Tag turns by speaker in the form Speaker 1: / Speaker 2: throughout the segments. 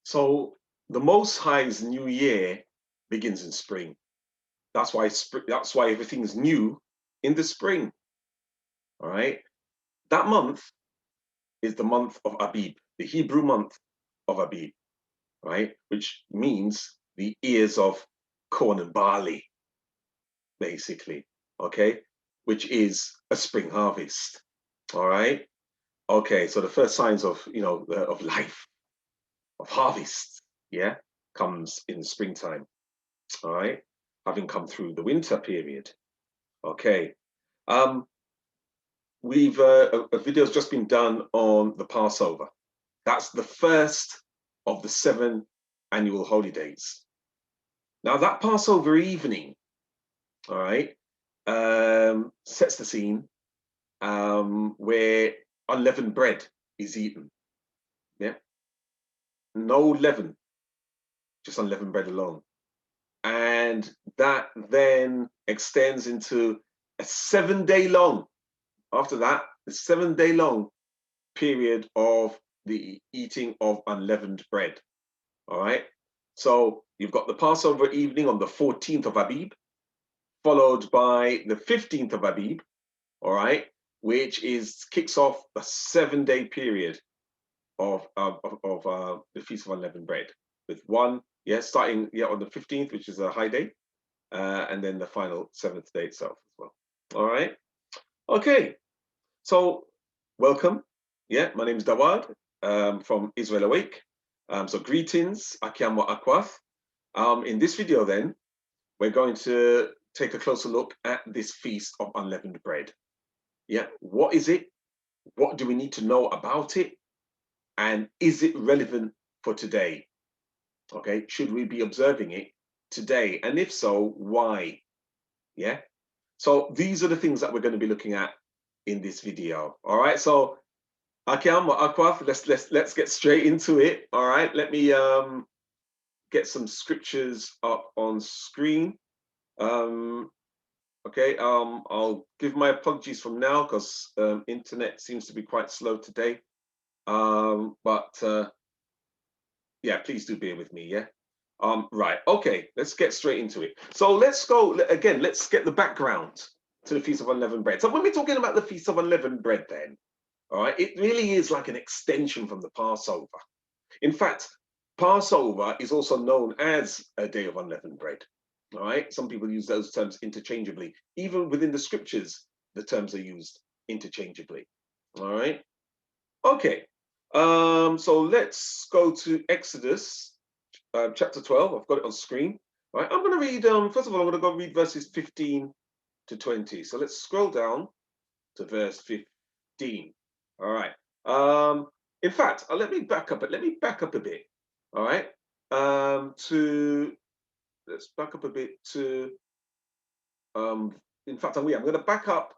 Speaker 1: So the Most High's new year begins in spring. That's why everything's new in the spring. All right. That month is the month of Abib, the Hebrew month of Abib, right? Which means the ears of corn and barley, basically. Okay, which is a spring harvest. All right. Okay, so the first signs of of life, of harvest, yeah, comes in springtime. All right, having come through the winter period. Okay, we've a video's just been done on the Passover. That's the first of the 7 annual holidays. Now that Passover evening, all right, sets the scene where unleavened bread is eaten. Yeah, no leaven, just unleavened bread alone. And that then extends into a 7-day long, after that, a 7-day long period of the eating of unleavened bread. All right. So you've got the Passover evening on the 14th of Abib, followed by the 15th of Abib, all right, which kicks off a 7-day period of the Feast of Unleavened Bread, with one, starting on the 15th, which is a high day, and then the final 7th day itself as well. All right. Okay. So welcome. Yeah, my name is Dawad from Israel Awake. So greetings, Akiam wa Akwath. In this video then, we're going to take a closer look at this Feast of Unleavened Bread. Yeah, what is it? What do we need to know about it? And is it relevant for today? Okay, should we be observing it today? And if so, why? Yeah, so these are the things that we're going to be looking at in this video. All right, so Akiam wa Akwath, let's get straight into it. All right, let me get some scriptures up on screen. Okay, I'll give my apologies from now because internet seems to be quite slow today. But yeah, please do bear with me. Yeah. Right. Okay, let's get straight into it. So let's go again. Let's get the background to the Feast of Unleavened Bread. So when we're talking about the Feast of Unleavened Bread, then, all right, it really is like an extension from the Passover. In fact, Passover is also known as a day of unleavened bread. All right, some people use those terms interchangeably. Even within the scriptures, the terms are used interchangeably. All right. Okay. So let's go to Exodus chapter 12. I've got it on screen. All right. I'm going to read. First of all, I'm going to go read verses 15 to 20. So let's scroll down to verse 15. All right. In fact, let me back up. Let me back up a bit. All right. Let's back up a bit to. In fact, I'm going to back up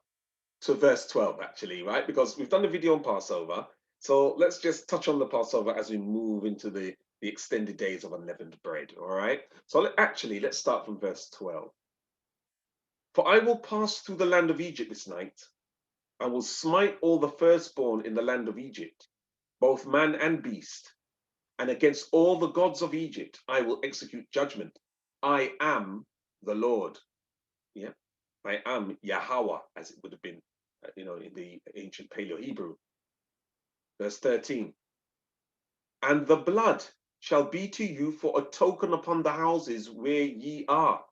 Speaker 1: to verse 12 actually, right? Because we've done a video on Passover. So let's just touch on the Passover as we move into the extended days of unleavened bread. All right. So let's start from verse 12. For I will pass through the land of Egypt this night. I will smite all the firstborn in the land of Egypt, both man and beast. And against all the gods of Egypt, I will execute judgment. I am the Lord. Yeah. I am Yahweh, as it would have been, in the ancient Paleo-Hebrew. Verse 13. And the blood shall be to you for a token upon the houses where ye are.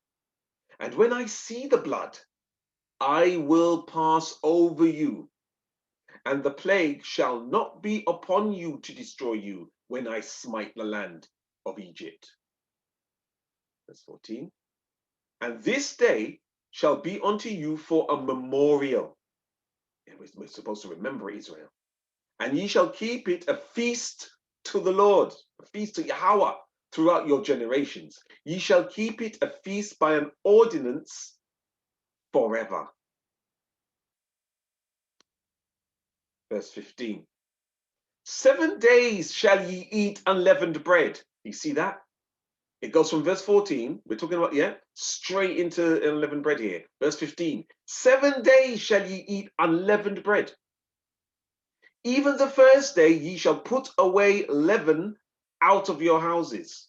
Speaker 1: And when I see the blood, I will pass over you. And the plague shall not be upon you to destroy you when I smite the land of Egypt. Verse 14. And this day shall be unto you for a memorial. We're supposed to remember Israel. And ye shall keep it a feast to the Lord, a feast to Yahweh throughout your generations. Ye shall keep it a feast by an ordinance forever. Verse 15. 7 days shall ye eat unleavened bread. You see that? It goes from verse 14, we're talking about, straight into unleavened bread here. Verse 15, 7 days shall ye eat unleavened bread. Even the first day ye shall put away leaven out of your houses.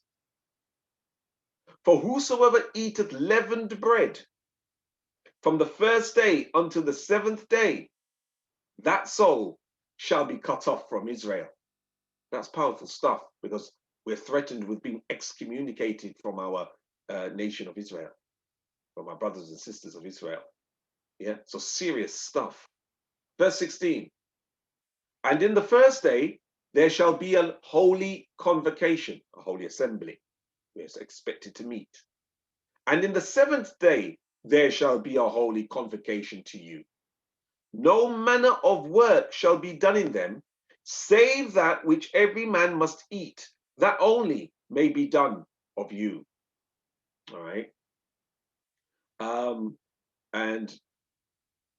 Speaker 1: For whosoever eateth leavened bread from the first day until the seventh day, that soul shall be cut off from Israel. That's powerful stuff, because we're threatened with being excommunicated from our nation of Israel, from our brothers and sisters of Israel. Yeah, so serious stuff. Verse 16. And in the first day, there shall be a holy convocation, a holy assembly. We're expected to meet. And in the seventh day, there shall be a holy convocation to you. No manner of work shall be done in them, save that which every man must eat, that only may be done of you. All right. And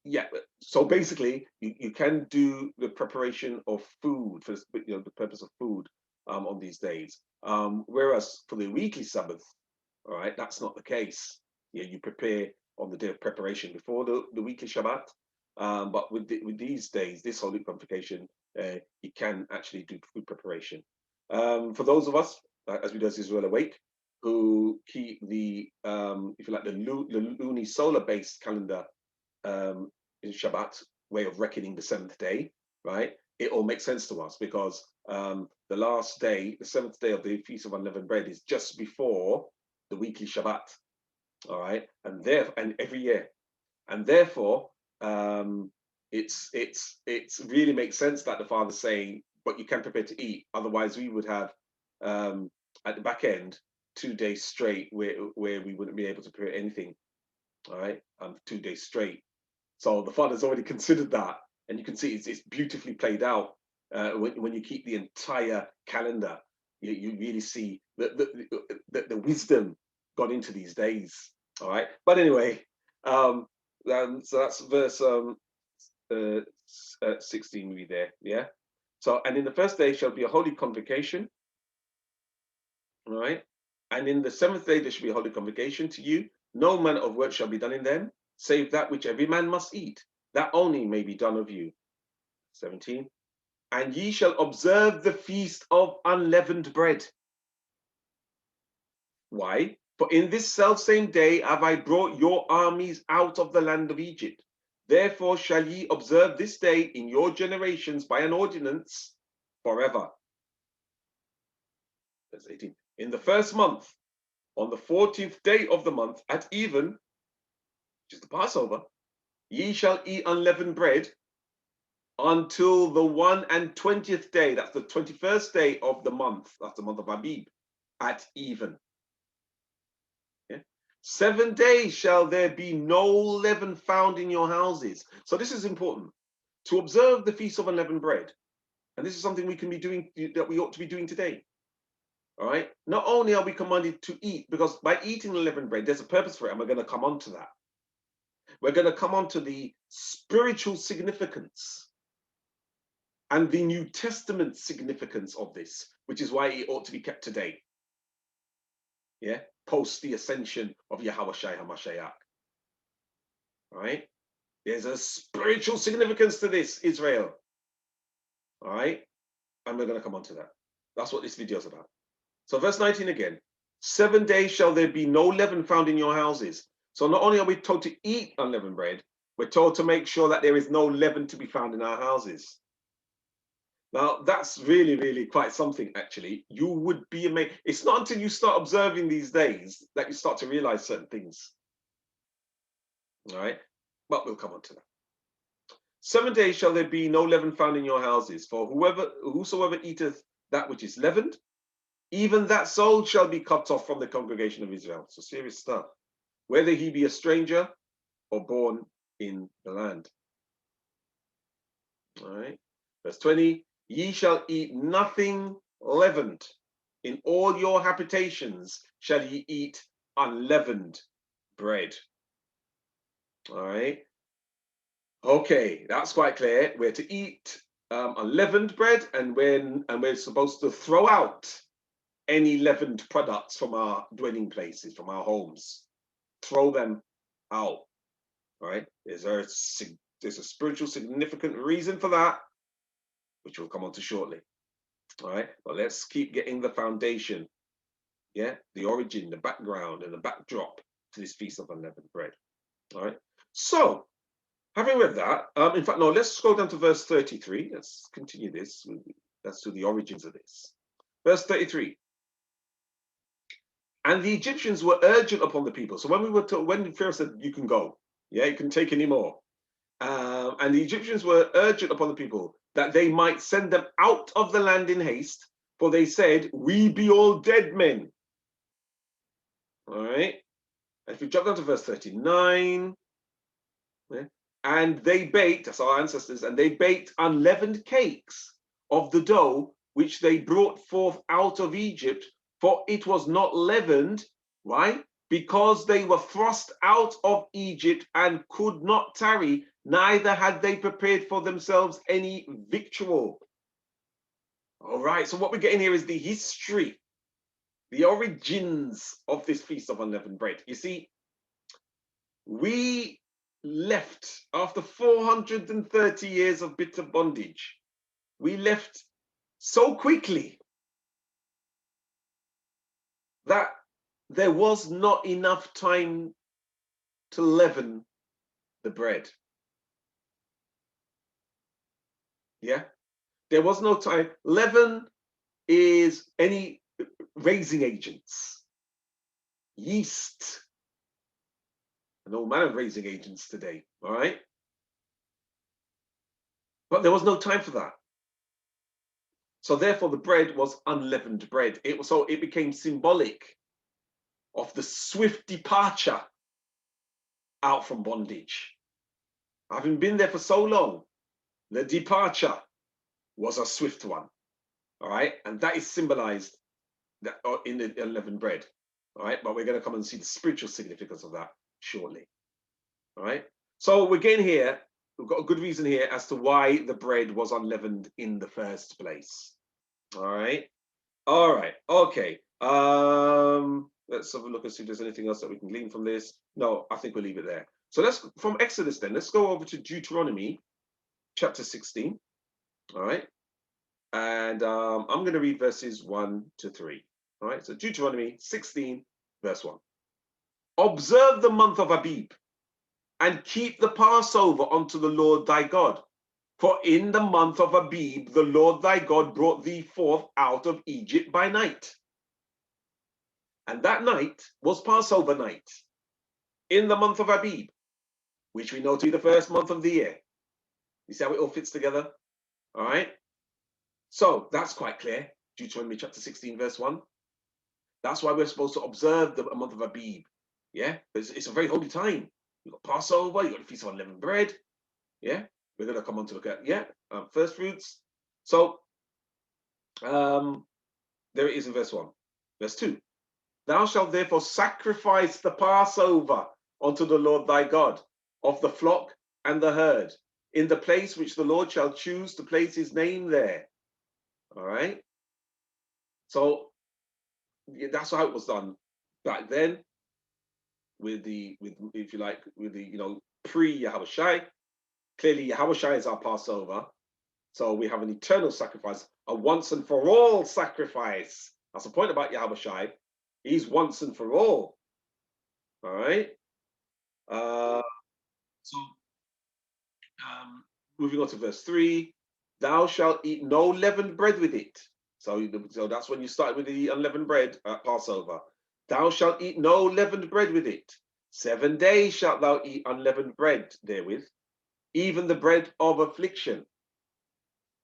Speaker 1: yeah, so basically, you can do the preparation of food for the purpose of food on these days. Whereas for the weekly Sabbath, all right, that's not the case. Yeah, you prepare on the day of preparation before the weekly Shabbat. But with these days, this holy convocation, you can actually do food preparation. For those of us, as we do as Israel Awake, who keep the, if you like, the luni solar-based calendar in Shabbat, way of reckoning the seventh day, right? It all makes sense to us, because the last day, the seventh day of the Feast of Unleavened Bread, is just before the weekly Shabbat, all right? And every year, and therefore, it's really makes sense that the Father's saying, but you can prepare to eat. Otherwise, we would have at the back end 2 days straight where we wouldn't be able to prepare anything, all right? 2 days straight. So the Father's already considered that, and you can see it's beautifully played out when you keep the entire calendar. You really see the wisdom gone into these days. All right, but anyway, so that's verse 16 we there, yeah. So, and in the first day shall be a holy convocation, all right, and in the seventh day there shall be a holy convocation to you. No manner of work shall be done in them, save that which every man must eat, that only may be done of you. 17. And ye shall observe the feast of unleavened bread. Why? For in this selfsame day have I brought your armies out of the land of Egypt. Therefore shall ye observe this day in your generations by an ordinance forever. Verse 18. In the first month, on the 14th day of the month, at even, which is the Passover, ye shall eat unleavened bread until the 21st day. That's the 21st day of the month. That's the month of Abib, at even. Yeah. 7 days shall there be no leaven found in your houses. So this is important, to observe the Feast of Unleavened Bread. And this is something we can be doing, that we ought to be doing today. All right. Not only are we commanded to eat, because by eating unleavened bread, there's a purpose for it, and we're going to come on to that. We're going to come on to the spiritual significance and the New Testament significance of this, which is why it ought to be kept today. Yeah, post the ascension of Yahweh Shai HaMashiach. All right, there's a spiritual significance to this, Israel. All right, and we're going to come on to that. That's what this video is about. So verse 19 again. 7 days shall there be no leaven found in your houses. So not only are we told to eat unleavened bread, we're told to make sure that there is no leaven to be found in our houses. Now, that's really, really quite something, actually. You would be amazed. It's not until you start observing these days that you start to realize certain things. All right, but we'll come on to that. 7 days shall there be no leaven found in your houses, for whosoever eateth that which is leavened, even that soul shall be cut off from the congregation of Israel. So serious stuff. Whether he be a stranger or born in the land. All right. Verse 20, ye shall eat nothing leavened. In all your habitations shall ye eat unleavened bread. All right. Okay, that's quite clear. We're to eat unleavened bread, and we're supposed to throw out any leavened products from our dwelling places, from our homes. Throw them out. All right. There's a spiritual significant reason for that, which we'll come on to shortly. All right, but let's keep getting the foundation, yeah, the origin, the background, and the backdrop to this Feast of Unleavened Bread. All right, so having read that, in fact, no, let's scroll down to verse 33. Let's continue this. Let's do the origins of this. Verse 33. And the Egyptians were urgent upon the people. So when when Pharaoh said, "You can go, yeah, you can take any more," and the Egyptians were urgent upon the people that they might send them out of the land in haste, for they said, "We be all dead men." All right. And if we jump down to verse 39, yeah, and they baked, that's our ancestors, and they baked unleavened cakes of the dough which they brought forth out of Egypt, for it was not leavened. Why? Because they were thrust out of Egypt and could not tarry, neither had they prepared for themselves any victual. All right, so what we're getting here is the history, the origins of this Feast of Unleavened Bread. You see, we left after 430 years of bitter bondage. We left so quickly that there was not enough time to leaven the bread. Yeah, there was no time. Leaven is any raising agents, yeast, and all manner of raising agents today. All right, but there was no time for that. So therefore, the bread was unleavened bread. It became symbolic of the swift departure out from bondage. Having been there for so long, the departure was a swift one. All right, and that is symbolized in the unleavened bread. All right, but we're going to come and see the spiritual significance of that shortly. All right, so we're getting here. We've got a good reason here as to why the bread was unleavened in the first place. All right, okay. Let's have a look and see if there's anything else that we can glean from this. No, I think we'll leave it there. So from Exodus then, let's go over to Deuteronomy chapter 16. All right, and I'm going to read verses 1 to 3. All right, so Deuteronomy 16, verse 1. Observe the month of Abib and keep the Passover unto the Lord thy God. For in the month of Abib, the Lord thy God brought thee forth out of Egypt by night. And that night was Passover night in the month of Abib, which we know to be the first month of the year. You see how it all fits together? All right. So that's quite clear. Deuteronomy chapter 16, verse 1. That's why we're supposed to observe the month of Abib. Yeah, it's a very holy time. You've got Passover, you've got the Feast of Unleavened Bread. Yeah, we're going to come on to look at, first fruits. So there it is in verse 1. Verse 2. Thou shalt therefore sacrifice the Passover unto the Lord thy God of the flock and the herd in the place which the Lord shall choose to place his name there. All right. So that's how it was done back then with if you like, with the, pre-Yahushai. Clearly, Yahushai is our Passover. So we have an eternal sacrifice, a once and for all sacrifice. That's the point about Yahushai. He's once and for all. All right. Moving on to verse 3. Thou shalt eat no leavened bread with it. So that's when you start with the unleavened bread at Passover. Thou shalt eat no leavened bread with it. 7 days shalt thou eat unleavened bread therewith, even the bread of affliction.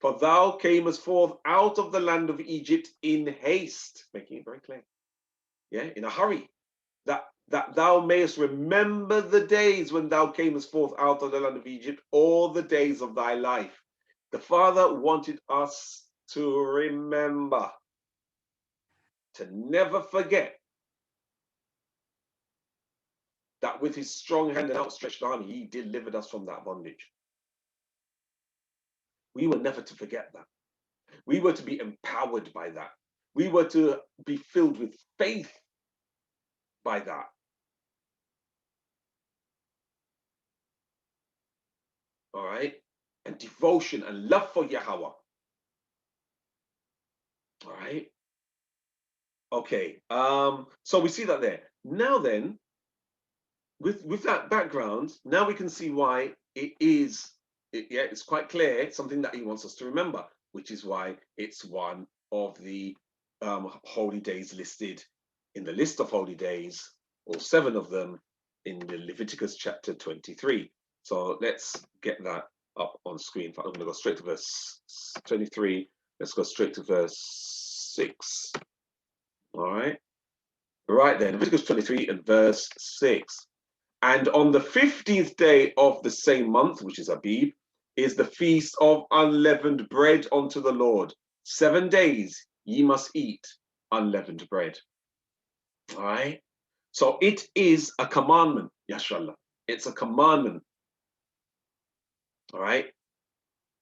Speaker 1: For thou camest forth out of the land of Egypt in haste, making it very clear. Yeah, in a hurry, that thou mayest remember the days when thou camest forth out of the land of Egypt, all the days of thy life. The Father wanted us to remember, to never forget that with his strong hand and outstretched arm, he delivered us from that bondage. We were never to forget that. We were to be empowered by that. We were to be filled with faith by that. All right? And devotion and love for Yahweh. All right. Okay. So we see that there. Now then, with that background, now we can see why yeah, it's quite clear. It's something that he wants us to remember, which is why it's one of the holy days listed in the list of holy days, or 7 of them, in the Leviticus chapter 23. So let's get that up on screen. I'm going to go straight to verse 23. Let's go straight to verse 6. All right. Right then, Leviticus 23 and verse 6. And on the 15th day of the same month, which is Abib, is the feast of unleavened bread unto the Lord. 7 days ye must eat unleavened bread. All right. So it is a commandment, Yashallah. It's a commandment. All right.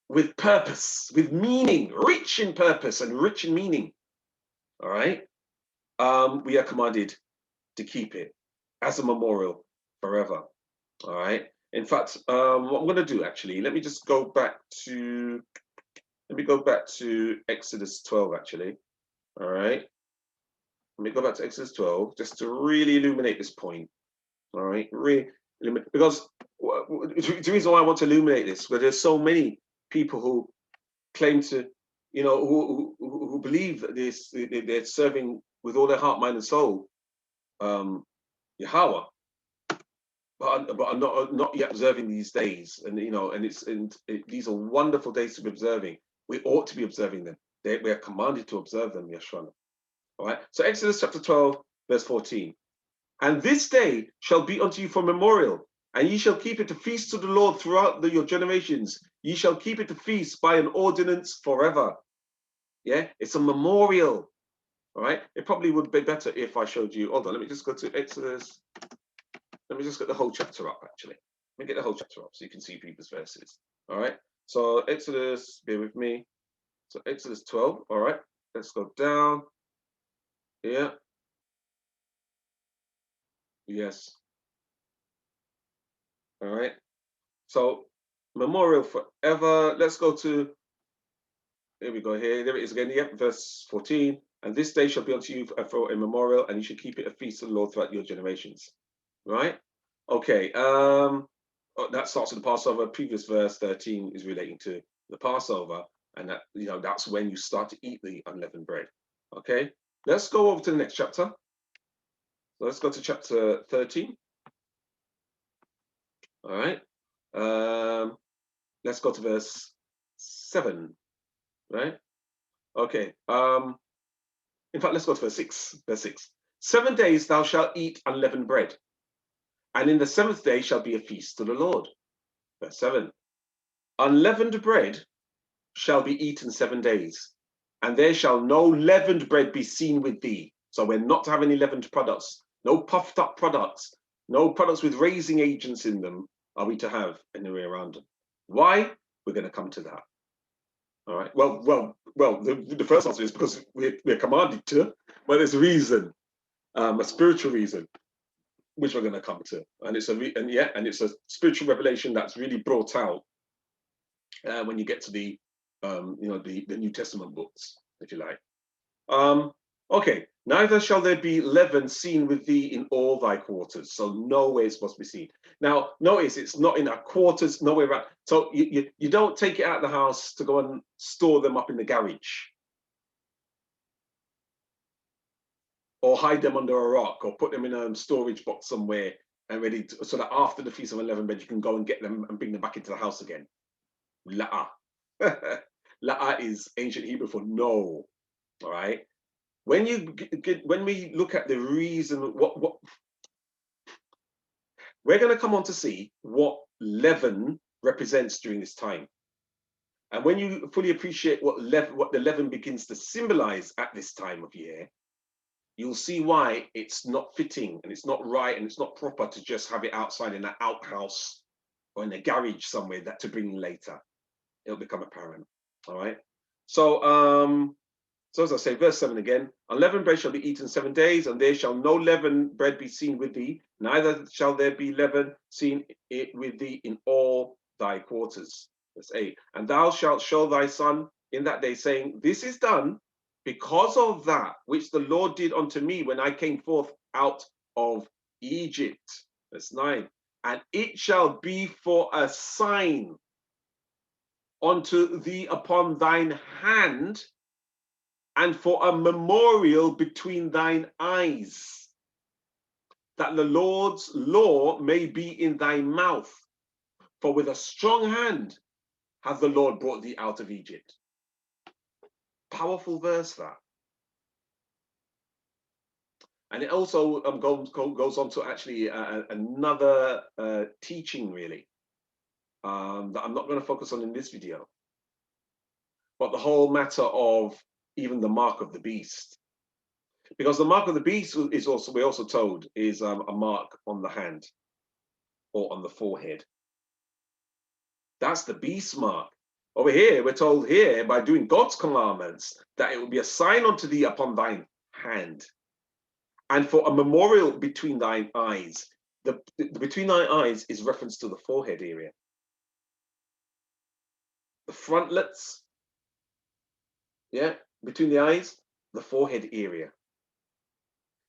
Speaker 1: With purpose, with meaning, rich in purpose and rich in meaning. All right. We are commanded to keep it as a memorial forever. All right. In fact, what I'm going to do actually, let me go back to Exodus 12 actually. All right. Let me go back to Exodus 12 just to really illuminate this point. All right. Really, because the reason why I want to illuminate this, because there's so many people who claim to, who believe that they're serving with all their heart, mind, and soul, Yahweh, but are not yet observing these days, and these are wonderful days to be observing. We ought to be observing them. We are commanded to observe them, Yeshua. All right. So Exodus chapter 12, verse 14. And this day shall be unto you for memorial, and ye shall keep it to feast to the Lord throughout your generations. Ye shall keep it to feast by an ordinance forever. Yeah, it's a memorial. All right. It probably would be better if I showed you. Hold on, let me just go to Exodus. Let me just get the whole chapter up, actually. Let me get the whole chapter up so you can see people's verses. All right. So Exodus, bear with me. So Exodus 12. All right. Let's go down. Yeah. Yes. All right. So memorial forever. Let's go to, here we go here. There it is again. Yep. Verse 14. And this day shall be unto you for a memorial, and you should keep it a feast of the Lord throughout your generations. Right. Okay. That starts with the Passover. Previous verse 13 is relating to the Passover, and that's when you start to eat the unleavened bread. Okay, let's go over to the next chapter. So let's go to chapter 13. All right. Let's go to verse 7. Right. Okay. In fact, let's go to verse 6. Verse 6. 7 days thou shalt eat unleavened bread, and in the 7th day shall be a feast to the Lord. Verse 7. Unleavened bread shall be eaten 7 days, and there shall no leavened bread be seen with thee. So we're not to have any leavened products, no puffed up products, no products with raising agents in them are we to have anywhere around them. Why? We're going to come to that. All right. Well. The first answer is because we're commanded to, but there's a reason, a spiritual reason, which we're going to come to, and it's a spiritual revelation that's really brought out when you get to the New Testament books, if you like. Okay, neither shall there be leaven seen with thee in all thy quarters. So nowhere it's supposed to be seen. Now, notice it's not in our quarters, nowhere around. So you don't take it out of the house to go and store them up in the garage, or hide them under a rock, or put them in a storage box somewhere and so that after the Feast of Unleavened Bread, you can go and get them and bring them back into the house again. La'a. La'a is ancient Hebrew for no. All right. When we look at the reason, what we're going to come on to see what leaven represents during this time, and when you fully appreciate what the leaven begins to symbolize at this time of year, you'll see why it's not fitting and it's not right and it's not proper to just have it outside in an outhouse or in a garage somewhere that to bring later. It'll become apparent. All right. So as I say, verse 7 again, unleavened bread shall be eaten 7 days, and there shall no leavened bread be seen with thee, neither shall there be leaven seen with thee in all thy quarters. Verse 8, and thou shalt show thy son in that day, saying, this is done because of that which the Lord did unto me when I came forth out of Egypt. Verse 9. And it shall be for a sign unto thee upon thine hand, and for a memorial between thine eyes, that the Lord's law may be in thy mouth. For with a strong hand hath the Lord brought thee out of Egypt. Powerful verse, that. And it also goes on to actually another teaching, really, that I'm not going to focus on in this video. But the whole matter of even the mark of the beast. Because the mark of the beast is also, we're also told, is a mark on the hand or on the forehead. That's the beast mark. Over here, we're told here, by doing God's commandments, that it will be a sign unto thee upon thine hand, and for a memorial between thine eyes. The between thine eyes is reference to the forehead area. The frontlets, yeah, between the eyes, the forehead area.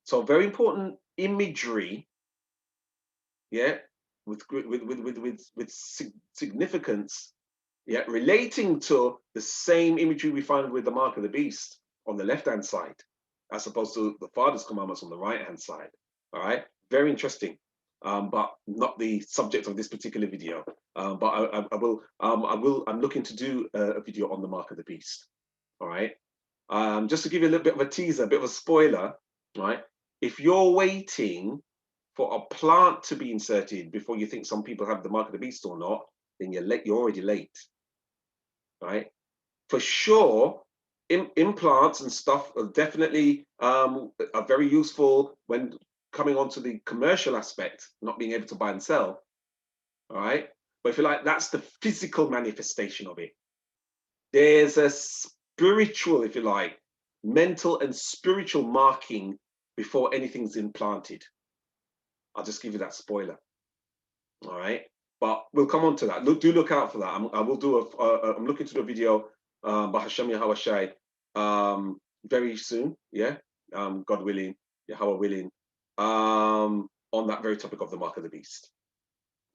Speaker 1: So very important imagery, yeah, with significance, yeah, relating to the same imagery we find with the mark of the beast on the left-hand side, as opposed to the Father's commandments on the right-hand side. All right, very interesting, but not the subject of this particular video. But I'm looking to do a video on the mark of the beast. All right, just to give you a little bit of a teaser, a bit of a spoiler. Right, if you're waiting for a plant to be inserted before you think some people have the mark of the beast or not, then you're late. You're already late. Right, for sure. Implants and stuff are definitely are very useful when coming onto the commercial aspect, not being able to buy and sell. All right, but if you like, that's the physical manifestation of it. There's a spiritual, if you like, mental and spiritual marking before anything's implanted. I'll just give you that spoiler. All right, but we'll come on to that. Do look out for that. I will do I'm looking to do a video by Hashem Yahweh very soon, yeah, God willing, Yahweh willing, on that very topic of the mark of the beast.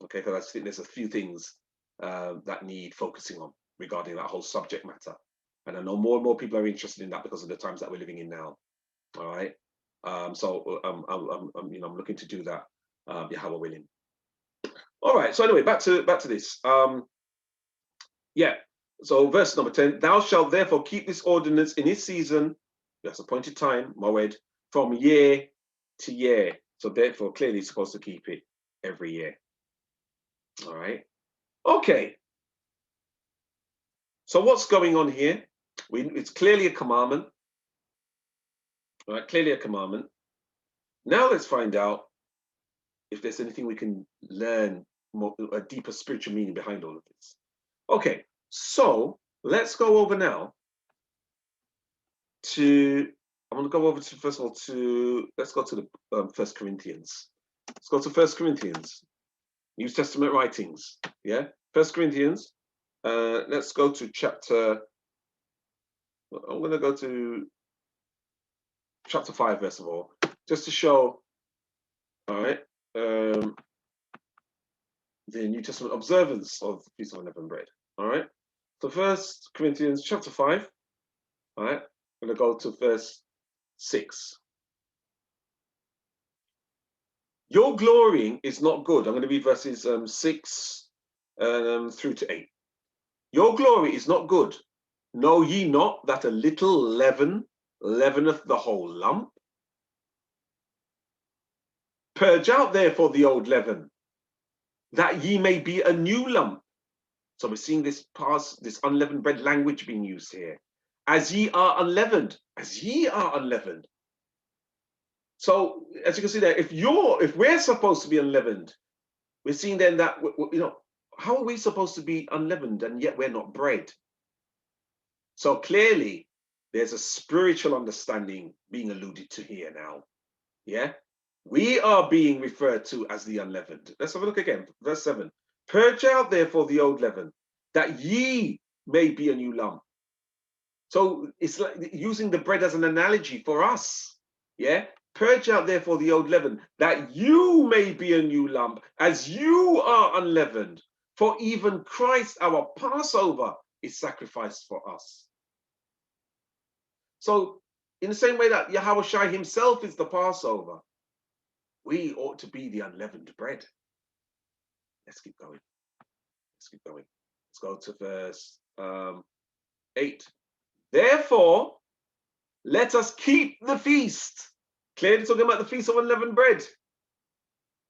Speaker 1: Okay, because I think there's a few things that need focusing on regarding that whole subject matter, and I know more and more people are interested in that because of the times that we're living in now. All right, so I'm looking to do that, Yahweh willing. All right, so anyway, back to this. Yeah. So verse number 10, thou shalt therefore keep this ordinance in his season, that's appointed time, moed, from year to year. So therefore, clearly he's supposed to keep it every year. All right. Okay. So what's going on here? It's clearly a commandment. All right, clearly a commandment. Now let's find out if there's anything we can learn, a deeper spiritual meaning behind all of this. Okay. So let's go over now to, I'm going to go over to, first of all, let's go to the 1 Corinthians. Let's go to 1 Corinthians, New Testament writings. Yeah, 1 Corinthians. Let's go to chapter, I'm going to go to chapter 5, first of all, just to show, all right, the New Testament observance of the Feast of Unleavened Bread. All right. So 1 Corinthians chapter 5, all right, I'm going to go to verse 6. Your glorying is not good. I'm going to read verses 6 through to 8. Your glory is not good. Know ye not that a little leaven leaveneth the whole lump? Purge out therefore the old leaven, that ye may be a new lump. So we're seeing this unleavened bread language being used here. As ye are unleavened, as ye are unleavened. So as you can see there, if we're supposed to be unleavened, we're seeing then that, how are we supposed to be unleavened and yet we're not bread? So clearly there's a spiritual understanding being alluded to here now. Yeah, we are being referred to as the unleavened. Let's have a look again, verse 7. Purge out therefore the old leaven, that ye may be a new lump. So it's like using the bread as an analogy for us. Yeah. Purge out therefore the old leaven, that you may be a new lump, as you are unleavened. For even Christ, our Passover, is sacrificed for us. So in the same way that Yahweh Shai himself is the Passover, we ought to be the unleavened bread. Let's keep going. Let's keep going. Let's go to verse 8. Therefore, let us keep the feast. Clearly talking about the Feast of Unleavened Bread.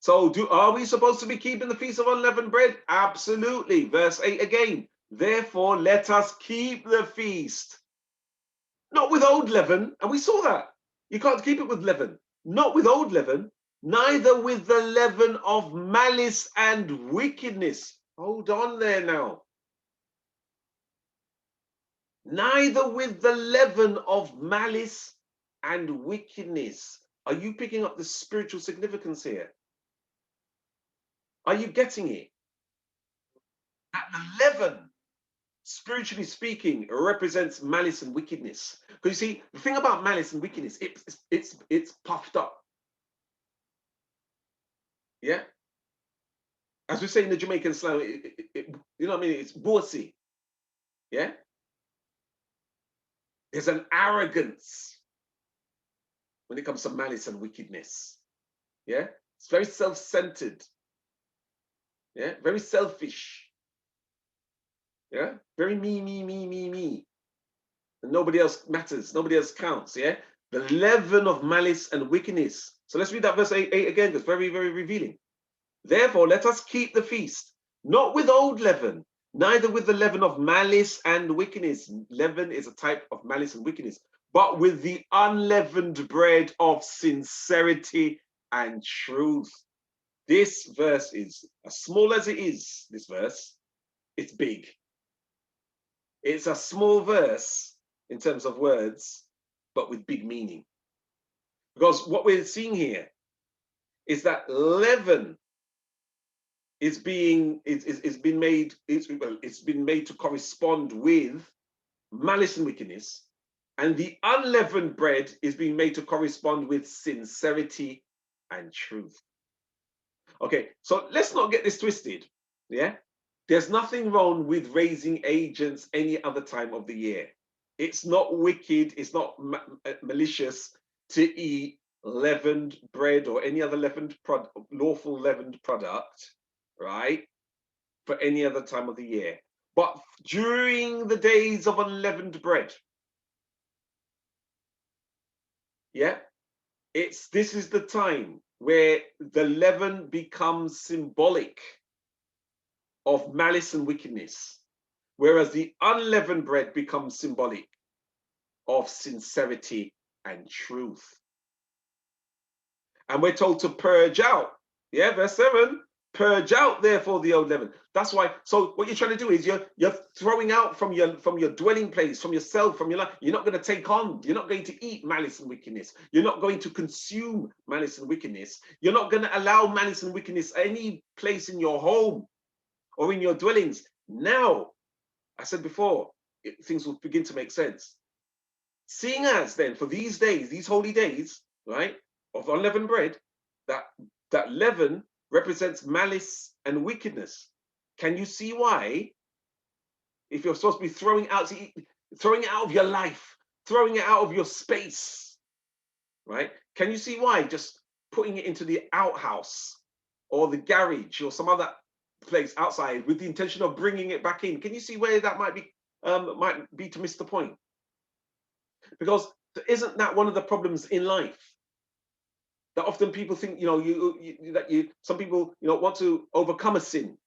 Speaker 1: So are we supposed to be keeping the Feast of Unleavened Bread? Absolutely. Verse 8 again. Therefore, let us keep the feast. Not with old leaven. And we saw that. You can't keep it with leaven. Not with old leaven. Neither with the leaven of malice and wickedness. Hold on there now. Neither with the leaven of malice and wickedness. Are you picking up the spiritual significance here? Are you getting it? That the leaven, spiritually speaking, represents malice and wickedness. Because you see, the thing about malice and wickedness, it's puffed up. Yeah? As we say in the Jamaican slang, you know what I mean? It's bossy. Yeah? There's an arrogance when it comes to malice and wickedness. Yeah? It's very self-centered. Yeah? Very selfish. Yeah? Very me. And nobody else matters. Nobody else counts. Yeah? The leaven of malice and wickedness. So let's read that verse 8 again. It's very, very revealing. Therefore, let us keep the feast, not with old leaven, neither with the leaven of malice and wickedness. Leaven is a type of malice and wickedness, but with the unleavened bread of sincerity and truth. This verse is, as small as it is, this verse, it's big. It's a small verse in terms of words, but with big meaning. Because what we're seeing here is that leaven it's been made to correspond with malice and wickedness, and the unleavened bread is being made to correspond with sincerity and truth. Okay, so let's not get this twisted. Yeah, there's nothing wrong with raising agents any other time of the year. It's not wicked, it's not malicious to eat leavened bread or any other lawful leavened product, right, for any other time of the year. But during the days of unleavened bread, yeah, this is the time where the leaven becomes symbolic of malice and wickedness, whereas the unleavened bread becomes symbolic of sincerity and truth. And we're told to purge out. Yeah, verse 7. Purge out, therefore, the old leaven. That's why. So what you're trying to do is you're throwing out from your dwelling place, from yourself, from your life. You're not going to take on. You're not going to eat malice and wickedness. You're not going to consume malice and wickedness. You're not going to allow malice and wickedness any place in your home or in your dwellings. Now, I said before, things will begin to make sense. Seeing as then for these days, these holy days, right, of unleavened bread, that leaven represents malice and wickedness. Can you see why, if you're supposed to be throwing it out of your life, throwing it out of your space, right? Can you see why just putting it into the outhouse or the garage or some other place outside with the intention of bringing it back in? Can you see where that might be to miss the point? Because isn't that one of the problems in life? That often people think, some people, want to overcome a sin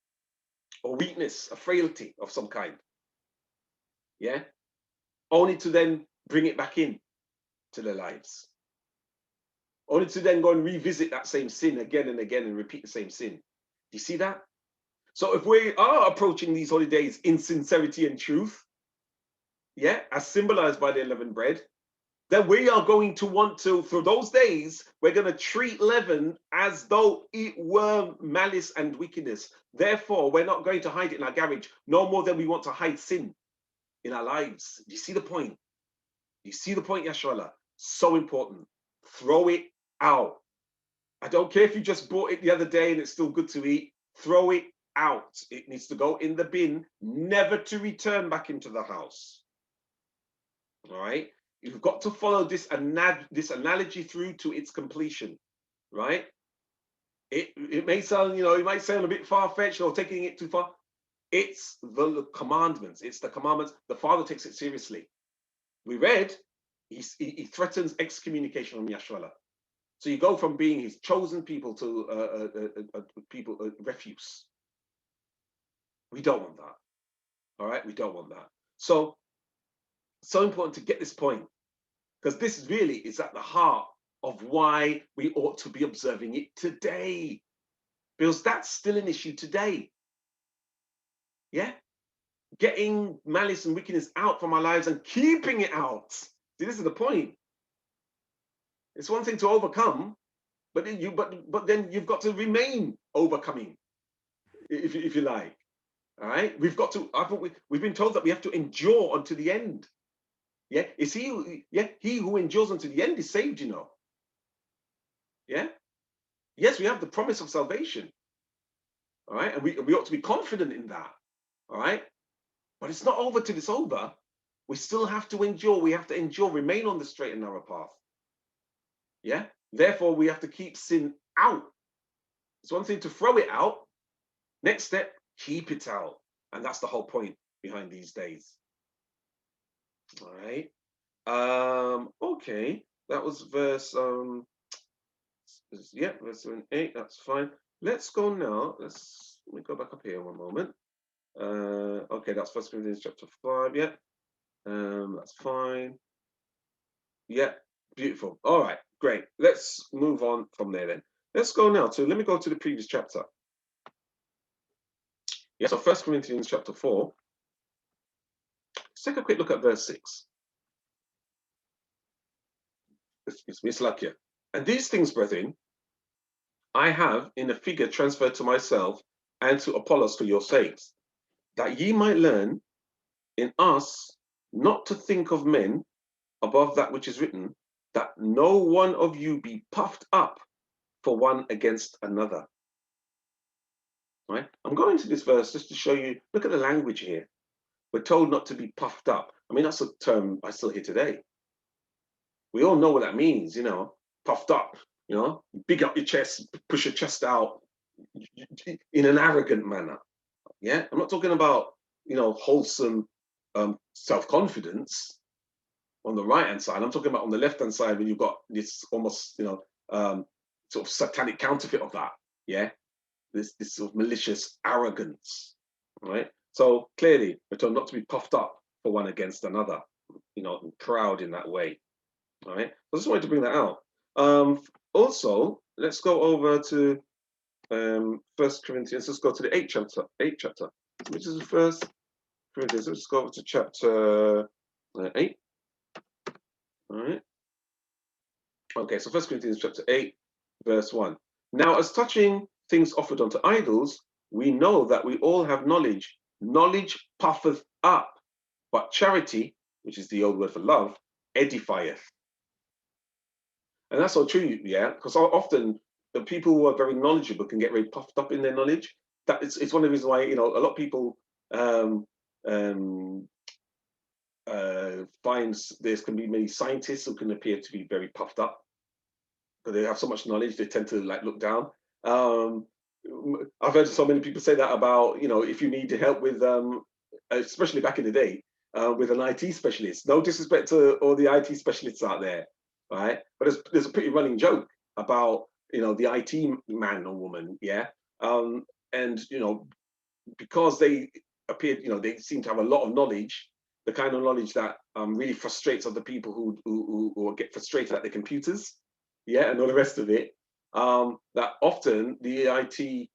Speaker 1: or weakness, a frailty of some kind. Yeah. Only to then bring it back in to their lives. Only to then go and revisit that same sin again and again and repeat the same sin. Do you see that? So if we are approaching these holidays in sincerity and truth, yeah, as symbolized by the unleavened bread, then we are going to want to, for those days, we're going to treat leaven as though it were malice and wickedness. Therefore, we're not going to hide it in our garage, no more than we want to hide sin in our lives. Do you see the point? You see the point, Yashrallah? So important. Throw it out. I don't care if you just bought it the other day and it's still good to eat. Throw it out. It needs to go in the bin, never to return back into the house. All right? You've got to follow this analogy through to its completion, right? It may sound, it might sound a bit far-fetched or taking it too far. It's the commandments. It's the commandments. The Father takes it seriously. We read, he threatens excommunication from Yashwallah. So you go from being his chosen people to people refuse. We don't want that. All right, we don't want that. So important to get this point, because this really is at the heart of why we ought to be observing it today, because that's still an issue today. Yeah, getting malice and wickedness out from our lives and keeping it out. See, this is the point. It's one thing to overcome, but then you've got to remain overcoming, if you like. All right, we've got to. We've been told that we have to endure unto the end. Yeah, it's he who endures unto the end is saved. Yeah. Yes, we have the promise of salvation. All right, and we ought to be confident in that. All right, but it's not over till it's over. We still have to endure. We have to endure, remain on the straight and narrow path. Yeah. Therefore, we have to keep sin out. It's one thing to throw it out. Next step, keep it out. And that's the whole point behind these days. All right. Okay. That was verse verse 7-8. That's fine. Let's go now. Let me go back up here one moment. Okay, that's First Corinthians chapter 5. Yeah. That's fine. Yeah, beautiful. All right, great. Let's move on from there then. Let's go now to, let me go to the previous chapter. Yeah, so First Corinthians chapter 4. Let's take a quick look at verse 6. It's like here. And these things, brethren, I have in a figure transferred to myself and to Apollos for your sakes, that ye might learn in us not to think of men above that which is written, that no one of you be puffed up for one against another. Right? I'm going to this verse just to show you, look at the language here. We're told not to be puffed up. I mean, that's a term I still hear today. We all know what that means, puffed up, big up your chest, push your chest out in an arrogant manner. Yeah, I'm not talking about, wholesome self-confidence on the right-hand side. I'm talking about on the left-hand side when you've got this almost, sort of satanic counterfeit of that. Yeah, this sort of malicious arrogance, right? So clearly, we're told not to be puffed up for one against another, and proud in that way. All right. I just wanted to bring that out. Also, let's go over to First Corinthians. Let's go to the 8th chapter. 8th chapter, which is the First Corinthians. Let's go over to chapter 8. All right. Okay. So First Corinthians chapter 8, verse 1. Now, as touching things offered unto idols, we know that we all have knowledge. Knowledge puffeth up, but charity, which is the old word for love, edifieth. And that's so true, yeah, because often the people who are very knowledgeable can get very puffed up in their knowledge. That it's one of the reasons why, a lot of people find there can be many scientists who can appear to be very puffed up, because they have so much knowledge, they tend to look down. I've heard so many people say that about, if you need help with, especially back in the day, with an IT specialist. No disrespect to all the IT specialists out there, right? But there's a pretty running joke about, the IT man or woman, yeah? And, because they appear, they seem to have a lot of knowledge, the kind of knowledge that really frustrates other people who get frustrated at their computers, yeah, and all the rest of it. That often the IT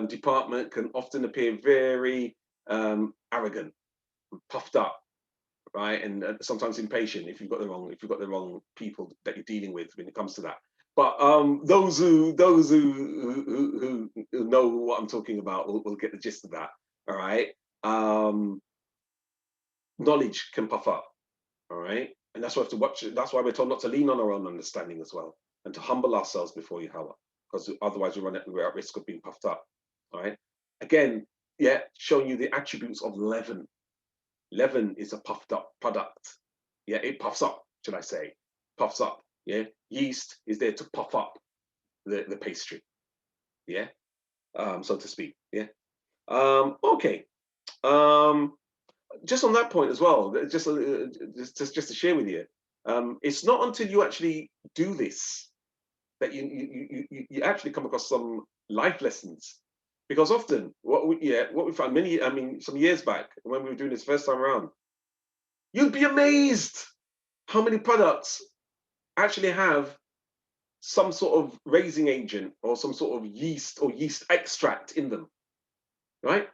Speaker 1: department can often appear very arrogant, puffed up, right, and sometimes impatient if you've got the wrong people that you're dealing with when it comes to that. But those who know what I'm talking about will get the gist of that. All right, knowledge can puff up. All right, And that's why we have to watch it. That's why we're told not to lean on our own understanding as well, and to humble ourselves before Yahweh, because otherwise we're at risk of being puffed up. All right. Again, yeah, showing you the attributes of leaven. Leaven is a puffed up product. Yeah, it puffs up, should I say. Puffs up. Yeah. Yeast is there to puff up the pastry. Yeah. So to speak. Yeah. Okay. Just on that point as well, just to share with you, it's not until you actually do this that you actually come across some life lessons. Because often what we found some years back when we were doing this first time around, you'd be amazed how many products actually have some sort of raising agent or some sort of yeast or yeast extract in them, right?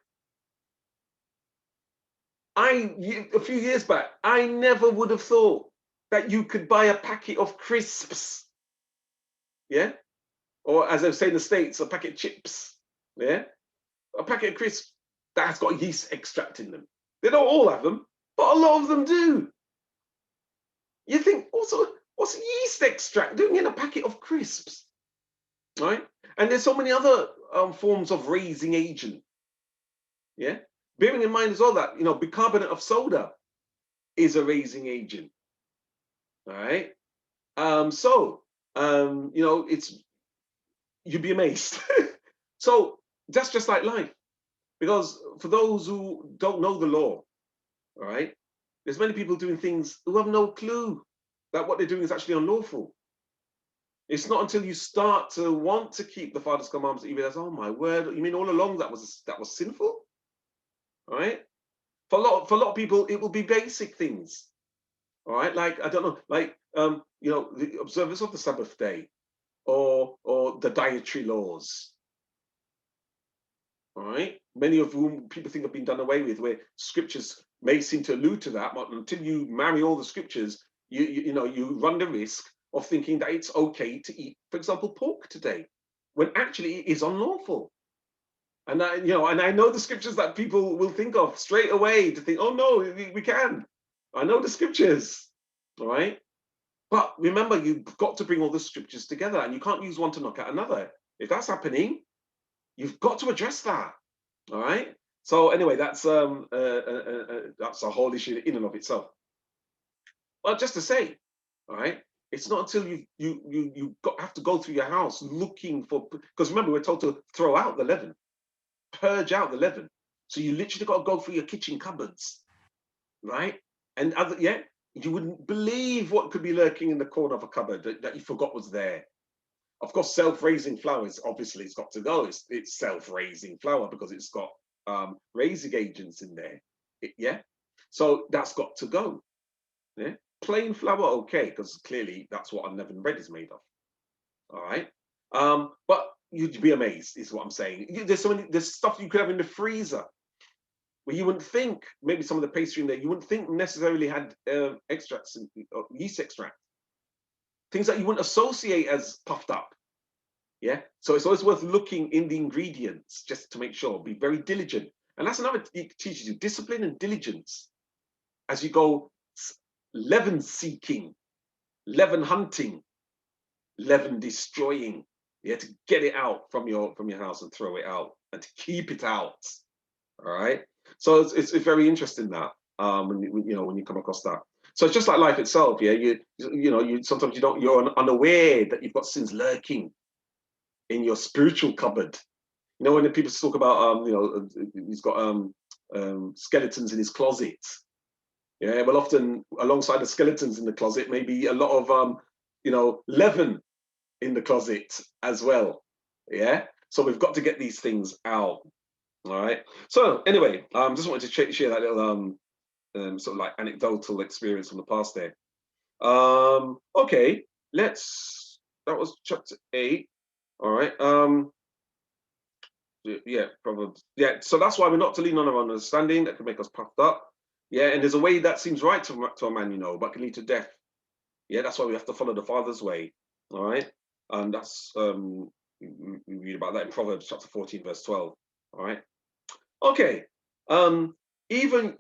Speaker 1: A few years back, I never would have thought that you could buy a packet of crisps, yeah, or as they say in the States, a packet of chips, yeah, a packet of crisps that has got yeast extract in them. They don't all have them, but a lot of them do. You think, also, what's yeast extract doing in a packet of crisps, right? And there's so many other forms of raising agent, yeah. Bearing in mind as well that bicarbonate of soda is a raising agent, all right. It's you'd be amazed. So that's just like life, because for those who don't know the law, all right, there's many people doing things who have no clue that what they're doing is actually unlawful. It's not until you start to want to keep the Father's commandments that you realize, oh my word, you mean all along that was sinful, all right? For a lot of people, it will be basic things, all right, like I don't know, like the observance of the Sabbath day, or the dietary laws. All right, many of whom people think have been done away with, where scriptures may seem to allude to that, but until you marry all the scriptures, you run the risk of thinking that it's okay to eat, for example, pork today, when actually it is unlawful. And I know the scriptures that people will think of straight away to think, oh no, we can. I know the scriptures, all right. But remember, you've got to bring all the scriptures together, and you can't use one to knock out another. If that's happening, you've got to address that. All right. So anyway, that's a whole issue in and of itself. Well, just to say, all right, it's not until have to go through your house looking for, because remember, we're told to throw out the leaven, purge out the leaven. So you literally got to go through your kitchen cupboards, right? And you wouldn't believe what could be lurking in the corner of a cupboard that you forgot was there. Of course, self-raising flour is obviously, it's got to go. It's self-raising flour because it's got raising agents in there. Yeah, so that's got to go. Yeah, plain flour, okay, because clearly that's what unleavened bread is made of. All right, but you'd be amazed, is what I'm saying. There's stuff you could have in the freezer where you wouldn't think, maybe some of the pastry in there, you wouldn't think necessarily had extracts, yeast extract, things that you wouldn't associate as puffed up. Yeah, so it's always worth looking in the ingredients just to make sure. Be very diligent, and that's another, it teaches you discipline and diligence as you go leaven seeking, leaven hunting, leaven destroying. You have to get it out from your house and throw it out, and to keep it out. All right. So it's very interesting that when you come across that. So it's just like life itself. Yeah, you sometimes you're unaware that you've got sins lurking in your spiritual cupboard. When the people talk about he's got skeletons in his closet. Yeah, well, often alongside the skeletons in the closet, maybe a lot of leaven in the closet as well. Yeah, so we've got to get these things out. All right. So anyway, just wanted to share that little sort of like anecdotal experience from the past there. Okay, that was chapter 8. All right. Yeah, Proverbs. Yeah, so that's why we're not to lean on our own understanding that can make us puffed up. Yeah, and there's a way that seems right to a man, but can lead to death. Yeah, that's why we have to follow the Father's way. All right. That's we read about that in Proverbs chapter 14, verse 12. All right. Okay. Even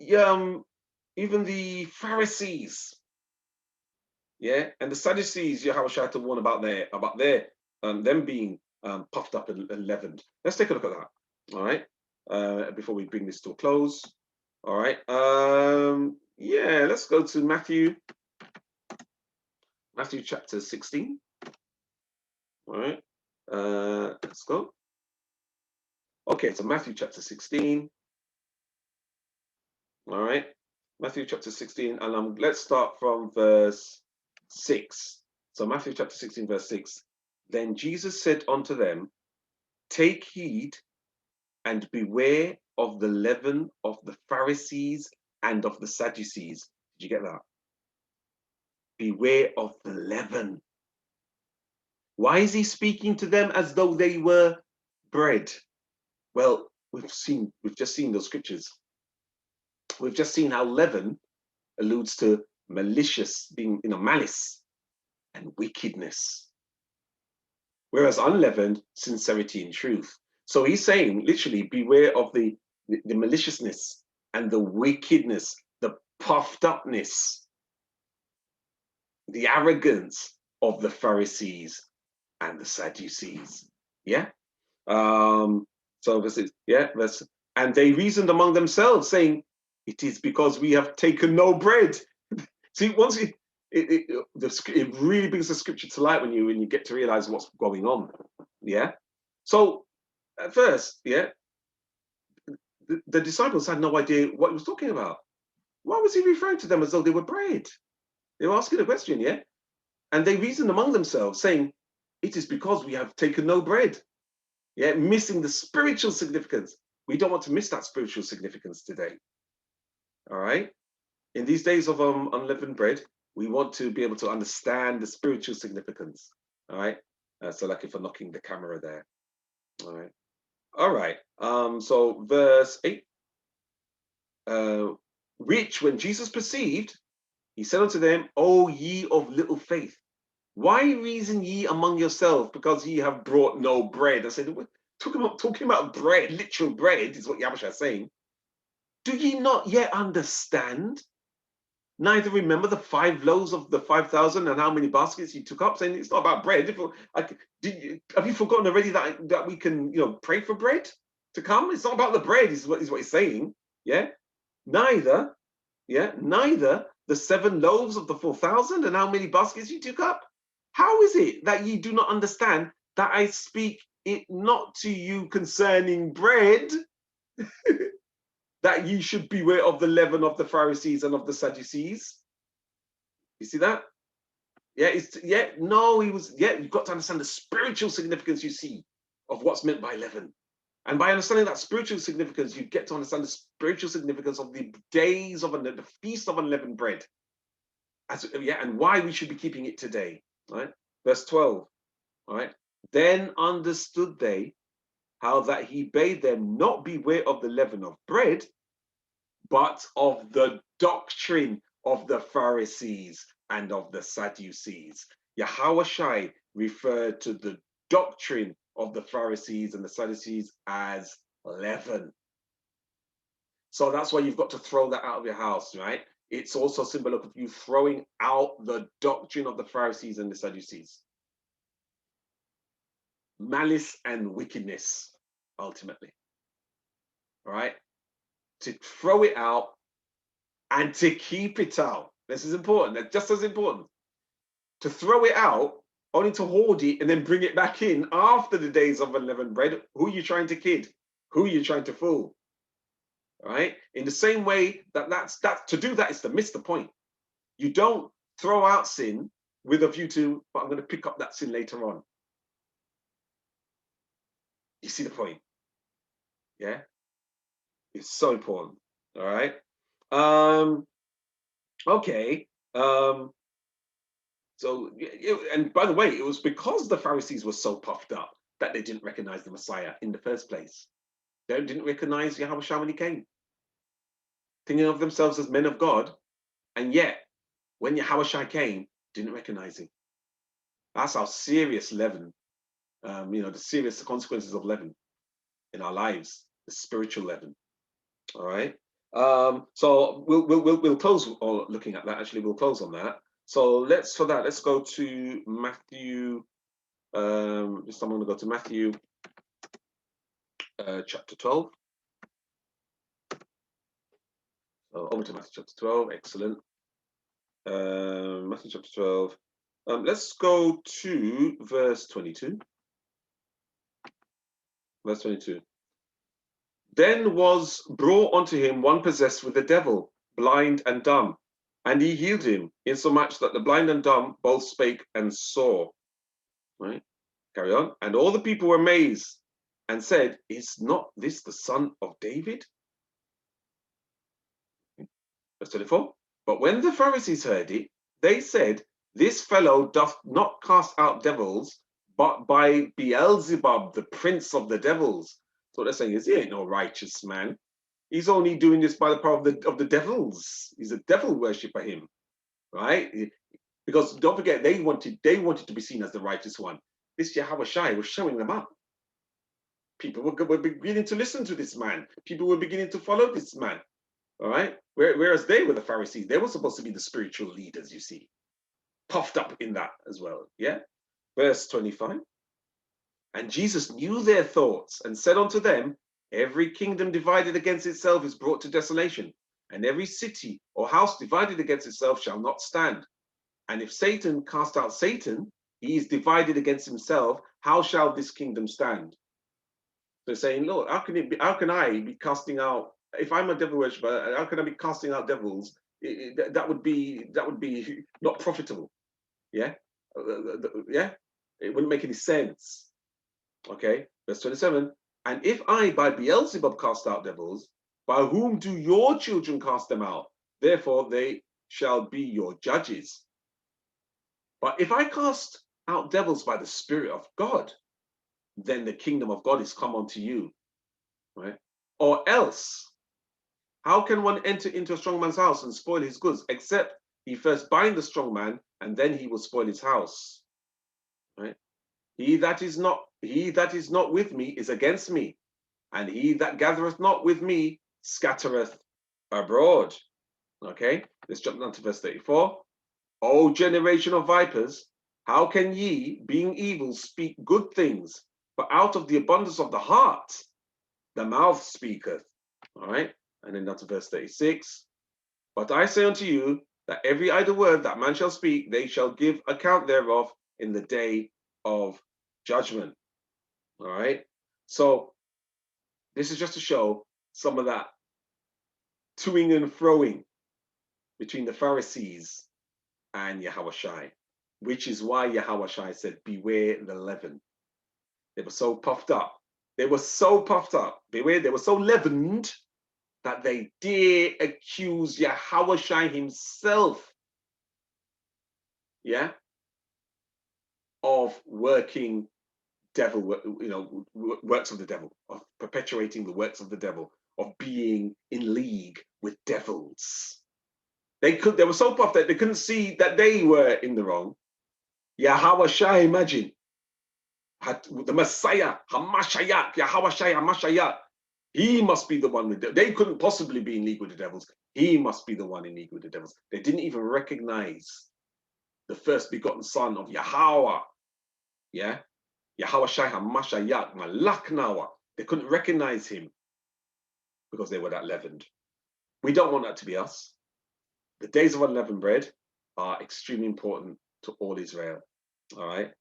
Speaker 1: the Pharisees, Yeah, and the Sadducees, Yahushua to warn about their them being puffed up and leavened. Let's take a look at that. All right, before we bring this to a close. All right. Yeah, let's go to Matthew chapter 16. All right. Let's go. Okay, so Matthew chapter 16. All right. Matthew chapter 16, and let's start from verse 6. So Matthew chapter 16, verse 6. Then Jesus said unto them, take heed and beware of the leaven of the Pharisees and of the Sadducees. Did you get that? Beware of the leaven. Why is he speaking to them as though they were bread? Well, we've just seen those scriptures. We've just seen how leaven alludes to malicious, being, malice and wickedness. Whereas unleavened, sincerity and truth. So he's saying, literally, beware of the maliciousness and the wickedness, the puffed upness, the arrogance of the Pharisees and the Sadducees. Yeah. So this is, and they reasoned among themselves, saying, it is because we have taken no bread. See, once it really brings the scripture to light when you get to realize what's going on. Yeah. So at first, the disciples had no idea what he was talking about. Why was he referring to them as though they were bread? They were asking a question, yeah? And they reasoned among themselves, saying, it is because we have taken no bread. Yeah, missing the spiritual significance. We don't want to miss that spiritual significance today. All right. In these days of unleavened bread, we want to be able to understand the spiritual significance. All right. So like if we're knocking the camera there. All right. All right. So verse 8. Which when Jesus perceived, he said unto them, O ye of little faith, why reason ye among yourselves, because ye have brought no bread? I said, talking about bread, literal bread, is what Yahushua is saying. Do ye not yet understand? Neither remember the 5 loaves of the 5,000 and how many baskets you took up? Saying it's not about bread. Have you forgotten already that we can, pray for bread to come? It's not about the bread, is what he's saying. Yeah. Neither the 7 loaves of the 4,000 and how many baskets you took up. How is it that ye do not understand that I speak it not to you concerning bread, that ye should beware of the leaven of the Pharisees and of the Sadducees? You see that? You've got to understand the spiritual significance, you see, of what's meant by leaven. And by understanding that spiritual significance, you get to understand the spiritual significance of the days of the Feast of Unleavened Bread. And why we should be keeping it today. Right? Verse 12. All right. Then understood they how that he bade them not beware of the leaven of bread, but of the doctrine of the Pharisees and of the Sadducees. Yahushua referred to the doctrine of the Pharisees and the Sadducees as leaven. So that's why you've got to throw that out of your house, right? It's also symbolic of you throwing out the doctrine of the Pharisees and the Sadducees. Malice and wickedness, ultimately. All right? To throw it out and to keep it out. This is important. That's just as important. To throw it out, only to hoard it and then bring it back in after the days of unleavened bread. Who are you trying to kid? Who are you trying to fool? All right? In the same way that's to do that is to miss the point. You don't throw out sin with a view to, but I'm going to pick up that sin later on. You see the point? Yeah? It's so important. All right? Okay. So, and by the way, it was because the Pharisees were so puffed up that they didn't recognize the Messiah in the first place. They didn't recognize Yahushua when he came, thinking of themselves as men of God, and yet when Yahushua came, didn't recognize him. That's how serious leaven, the serious consequences of leaven in our lives, the spiritual leaven. All right. So we'll close looking at that. Actually, we'll close on that. So let's go to Matthew. This time I'm going to go to Matthew chapter 12. So over to Matthew chapter 12. Excellent. Matthew chapter 12. Let's go to verse 22. Verse 22. Then was brought unto him one possessed with the devil, blind and dumb, and he healed him, insomuch that the blind and dumb both spake and saw. Right? Carry on. And all the people were amazed and said, is not this the son of David? Verse 24. But when the Pharisees heard it, they said, this fellow doth not cast out devils, but by Beelzebub, the prince of the devils. So what they're saying is, he ain't no righteous man. He's only doing this by the power of the devils. He's a devil worshipper, him, right? Because don't forget, they wanted to be seen as the righteous one. This Yahweh Shai was showing them up. People were beginning to listen to this man. People were beginning to follow this man. All right. Whereas they were the Pharisees, they were supposed to be the spiritual leaders, you see, puffed up in that as well. Yeah. Verse 25. And Jesus knew their thoughts and said unto them, every kingdom divided against itself is brought to desolation, and every city or house divided against itself shall not stand. And if Satan cast out Satan, he is divided against himself. How shall this kingdom stand? They're saying, look, how can I be casting out, if I'm a devil worshipper, how can I be casting out devils? That would be not profitable. Yeah. Yeah. It wouldn't make any sense. Okay. Verse 27. And if I by Beelzebub cast out devils, by whom do your children cast them out? Therefore they shall be your judges. But if I cast out devils by the Spirit of God, then the kingdom of God is come unto you. Right? Or else, how can one enter into a strong man's house and spoil his goods, except he first bind the strong man, and then he will spoil his house? Right? He that is not with me is against me, and he that gathereth not with me scattereth abroad. Okay, let's jump down to verse 34. O generation of vipers, how can ye, being evil, speak good things? For out of the abundance of the heart, the mouth speaketh. All right, and then down to verse 36. But I say unto you that every idle word that man shall speak, they shall give account thereof in the day of judgment. All right, so this is just to show some of that toing and froing between the Pharisees and Yahweh Shai, which is why Yahweh Shai said, beware the leaven. They were so puffed up. They were so puffed up. Beware, they were so leavened that they dare accuse Yahweh Shai himself, yeah, of working devil, works of the devil, of perpetuating the works of the devil, of being in league with devils. They were so puffed that they couldn't see that they were in the wrong. Yahweh Shai, imagine, the Messiah, Hamashiach, Yahweh Shai, Hamashiach. He must be the one with they couldn't possibly be in league with the devils. He must be the one in league with the devils. They didn't even recognize the first begotten son of Yahweh. Yeah. Yahweh Shai HaMashiach, Malak Nawa. They couldn't recognize him because they were that leavened. We don't want that to be us. The days of unleavened bread are extremely important to all Israel. All right.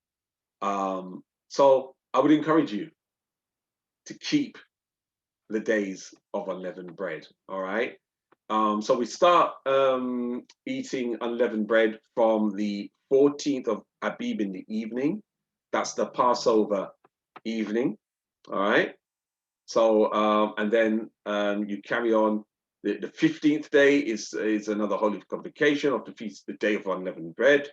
Speaker 1: So I would encourage you to keep the days of unleavened bread. All right. So we start eating unleavened bread from the 14th of Abib in the evening. That's the Passover evening. All right. So and then you carry on. The 15th day is another holy convocation of the feast, the day of unleavened bread,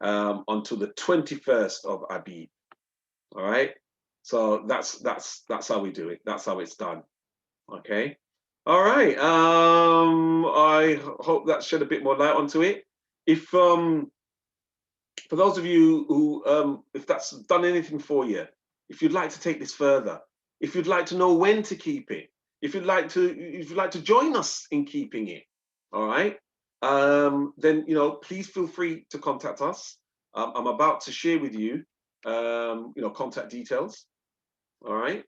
Speaker 1: until the 21st of Abib. All right. So that's how we do it. That's how it's done. Okay. All right. I hope that shed a bit more light onto it. If for those of you who if that's done anything for you, if you'd like to take this further, if you'd like to know when to keep it, if you'd like to join us in keeping it, all right, then please feel free to contact us. I'm about to share with you, contact details. All right.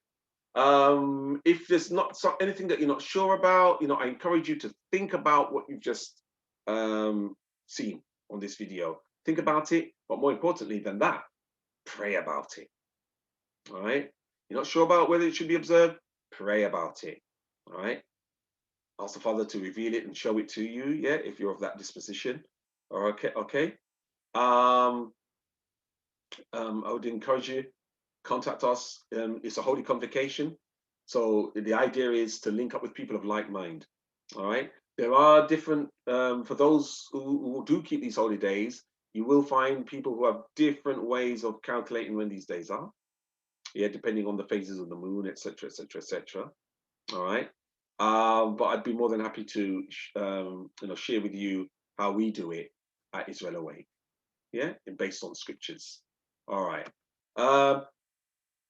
Speaker 1: If there's not anything that you're not sure about, I encourage you to think about what you've just seen on this video. Think about it, but more importantly than that, pray about it. All right. You're not sure about whether it should be observed? Pray about it. All right. Ask the Father to reveal it and show it to you. Yeah, if you're of that disposition. Okay. Okay. I would encourage you, contact us. It's a holy convocation. So the idea is to link up with people of like mind. All right. There are different, for those who do keep these holy days, you will find people who have different ways of calculating when these days are. Yeah, depending on the phases of the moon, etc., etc., etc. All right. But I'd be more than happy to, share with you how we do it at Israel Awake. Yeah, and based on scriptures. All right.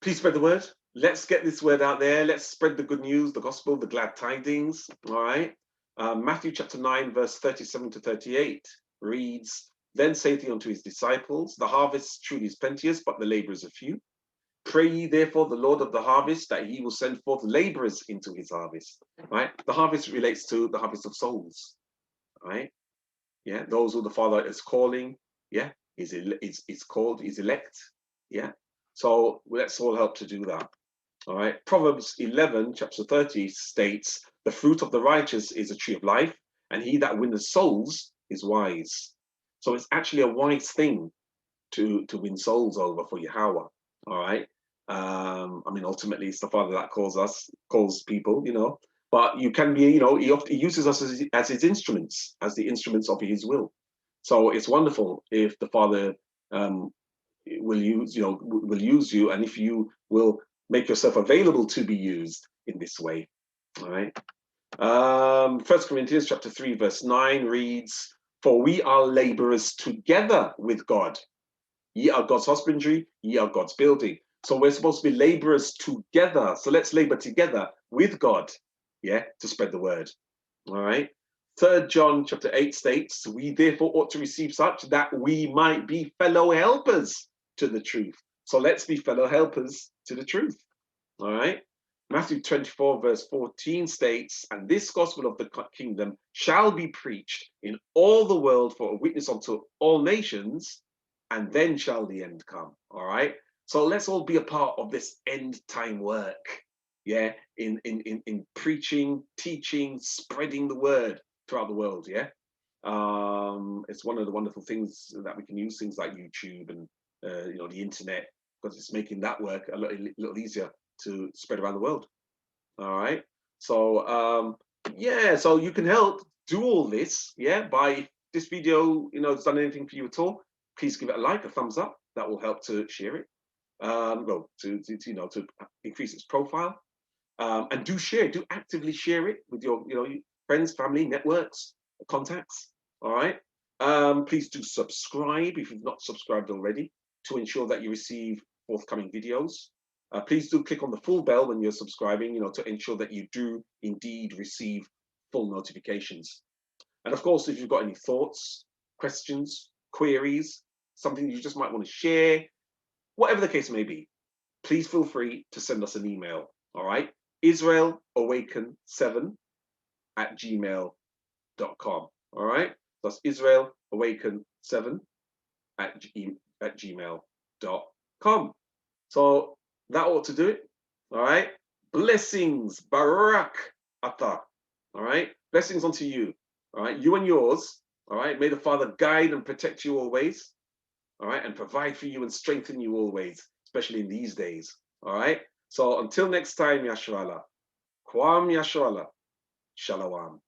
Speaker 1: Please spread the word. Let's get this word out there. Let's spread the good news, the gospel, the glad tidings. All right. Matthew chapter 9, verse 37 to 38 reads, Then saith he unto his disciples, The harvest truly is plenteous, but the laborers are few. Pray ye therefore the Lord of the harvest that he will send forth laborers into his harvest. Right. The harvest relates to the harvest of souls. Right. Yeah. Those who the Father is calling. Yeah. Is called, is elect. Yeah. So let's all help to do that. All right. Proverbs 11, chapter 30 states, The fruit of the righteous is a tree of life, and he that winneth souls is wise. So it's actually a wise thing to win souls over for Yahweh. All right. Ultimately, it's the Father that calls people, but you can be, he uses us as his instruments, as the instruments of his will. So it's wonderful if the Father will use you, and if you will make yourself available to be used in this way. All right. 1 Corinthians chapter 3, verse 9 reads, For we are laborers together with God. Ye are God's husbandry, ye are God's building. So we're supposed to be laborers together. So let's labor together with God, yeah, to spread the word. All right. 3 John chapter 8 states, We therefore ought to receive such that we might be fellow helpers to the truth. So let's be fellow helpers to the truth. All right. Matthew 24 verse 14 states, And this gospel of the kingdom shall be preached in all the world for a witness unto all nations, and then shall the end come. All right. So let's all be a part of this end time work. Yeah. In preaching, teaching, spreading the word throughout the world. Yeah. It's one of the wonderful things that we can use, things like YouTube and the internet, because it's making that work a little easier to spread around the world. All right. So so you can help do all this, yeah, by, if this video has done anything for you at all, please give it a like, a thumbs up. That will help to share it, to increase its profile. And do actively share it with your friends, family, networks, contacts. All right. Please do subscribe if you've not subscribed already, to ensure that you receive forthcoming videos. Please do click on the full bell when you're subscribing, to ensure that you do indeed receive full notifications. And of course, if you've got any thoughts, questions, queries, something you just might want to share, whatever the case may be, please feel free to send us an email. All right. IsraelAwaken7@gmail.com. All right. That's IsraelAwaken7@gmail.com. So that ought to do it. All right. Blessings, Barak Atah. All right. Blessings unto you. All right. You and yours. All right. May the Father guide and protect you always. All right. And provide for you and strengthen you always, especially in these days. All right. So until next time, Yashrala. Kwam Yashrala. Shalom.